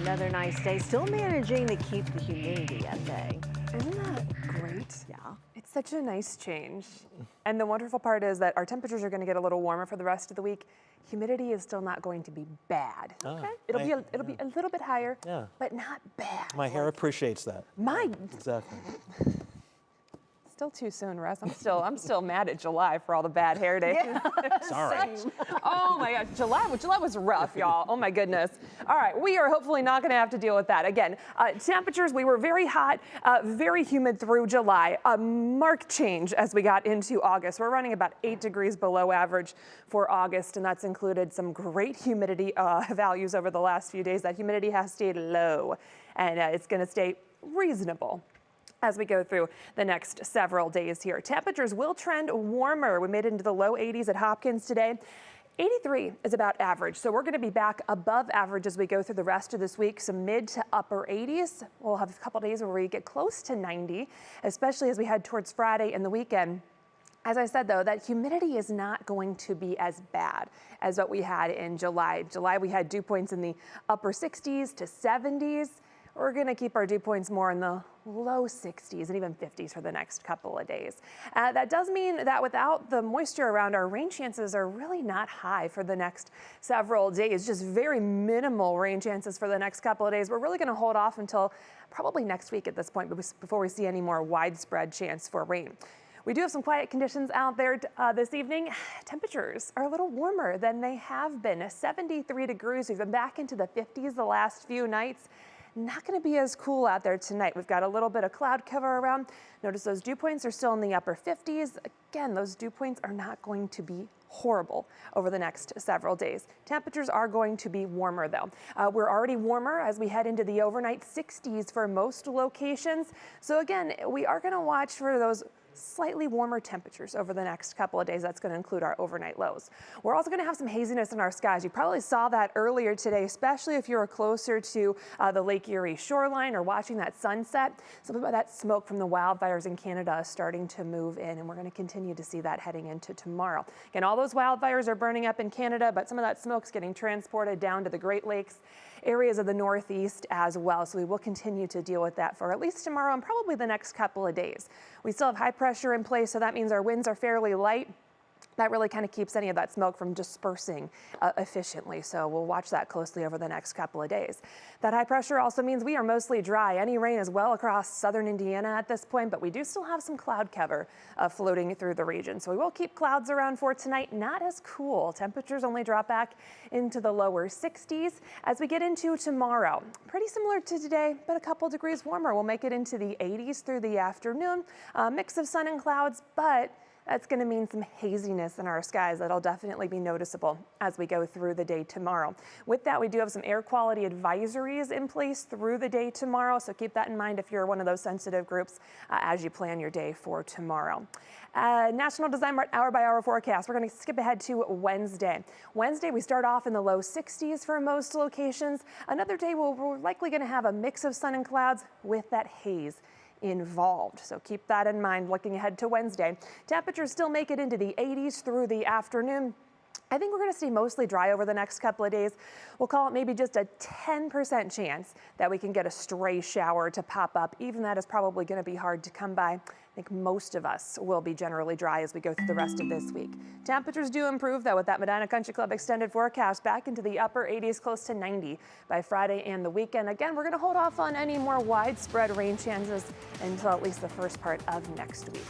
Another nice day. Still managing to keep the humidity at bay. Isn't that great? Yeah. It's such a nice change. And the wonderful part is that our temperatures are going to get a little warmer for the rest of the week. Humidity is still not going to be bad. Okay. It'll be a little bit higher, Yeah. but not bad. My hair appreciates that. Exactly. Still too soon, Russ. I'm still mad at July for all the bad hair days. It's all right. Oh my gosh, July was rough, y'all. Oh my goodness. All right, we are hopefully not going to have to deal with that again. Temperatures, we were very hot, very humid through July. A marked change as we got into August. We're running about 8 degrees below average for August, and that's included some great humidity values over the last few days. That humidity has stayed low, and it's going to stay reasonable as we go through the next several days here. Temperatures will trend warmer. We made it into the low 80s at Hopkins today. 83 is about average, so we're going to be back above average as we go through the rest of this week. Some mid to upper 80s. We'll have a couple days where we get close to 90, especially as we head towards Friday and the weekend. As I said, though, that humidity is not going to be as bad as what we had in July. July, we had dew points in the upper 60s to 70s. We're going to keep our dew points more in the low 60s and even 50s for the next couple of days. That does mean that without the moisture around, our rain chances are really not high for the next several days. Just very minimal rain chances for the next couple of days. We're really going to hold off until probably next week at this point before we see any more widespread chance for rain. We do have some quiet conditions out there this evening. Temperatures are a little warmer than they have been. 73 degrees. We've been back into the 50s the last few nights. Not going to be as cool out there tonight. We've got a little bit of cloud cover around. Notice those dew points are still in the upper 50s. Again, those dew points are not going to be horrible over the next several days. Temperatures are going to be warmer, though. We're already warmer as we head into the overnight 60s for most locations. So again, we are going to watch for those slightly warmer temperatures over the next couple of days. That's going to include our overnight lows. We're also going to have some haziness in our skies. You probably saw that earlier today, especially if you were closer to the Lake Erie shoreline or watching that sunset. Some of that smoke from the wildfires in Canada is starting to move in, and we're going to continue to see that heading into tomorrow. Again, all those wildfires are burning up in Canada, but some of that smoke's getting transported down to the Great Lakes areas of the Northeast as well. So we will continue to deal with that for at least tomorrow and probably the next couple of days. We still have high pressure in place, so that means our winds are fairly light. That really kind of keeps any of that smoke from dispersing efficiently. So we'll watch that closely over the next couple of days. That high pressure also means we are mostly dry. Any rain as well across southern Indiana at this point, but we do still have some cloud cover floating through the region. So we will keep clouds around for tonight. Not as cool. Temperatures only drop back into the lower 60s as we get into tomorrow. Pretty similar to today, but a couple degrees warmer. We'll make it into the 80s through the afternoon. Mix of sun and clouds, but that's going to mean some haziness in our skies. That'll definitely be noticeable as we go through the day tomorrow. With that, we do have some air quality advisories in place through the day tomorrow, so keep that in mind if you're one of those sensitive groups as you plan your day for tomorrow. National Design hour-by-hour forecast. We're going to skip ahead to Wednesday. Wednesday, we start off in the low 60s for most locations. Another day, we're likely going to have a mix of sun and clouds with that haze involved. So keep that in mind looking ahead to Wednesday. Temperatures still make it into the 80s through the afternoon. I think we're going to stay mostly dry over the next couple of days. We'll call it maybe just a 10% chance that we can get a stray shower to pop up. Even that is probably going to be hard to come by. I think most of us will be generally dry as we go through the rest of this week. Temperatures do improve, though, with that Medina Country Club extended forecast back into the upper 80s, close to 90 by Friday and the weekend. Again, we're going to hold off on any more widespread rain chances until at least the first part of next week.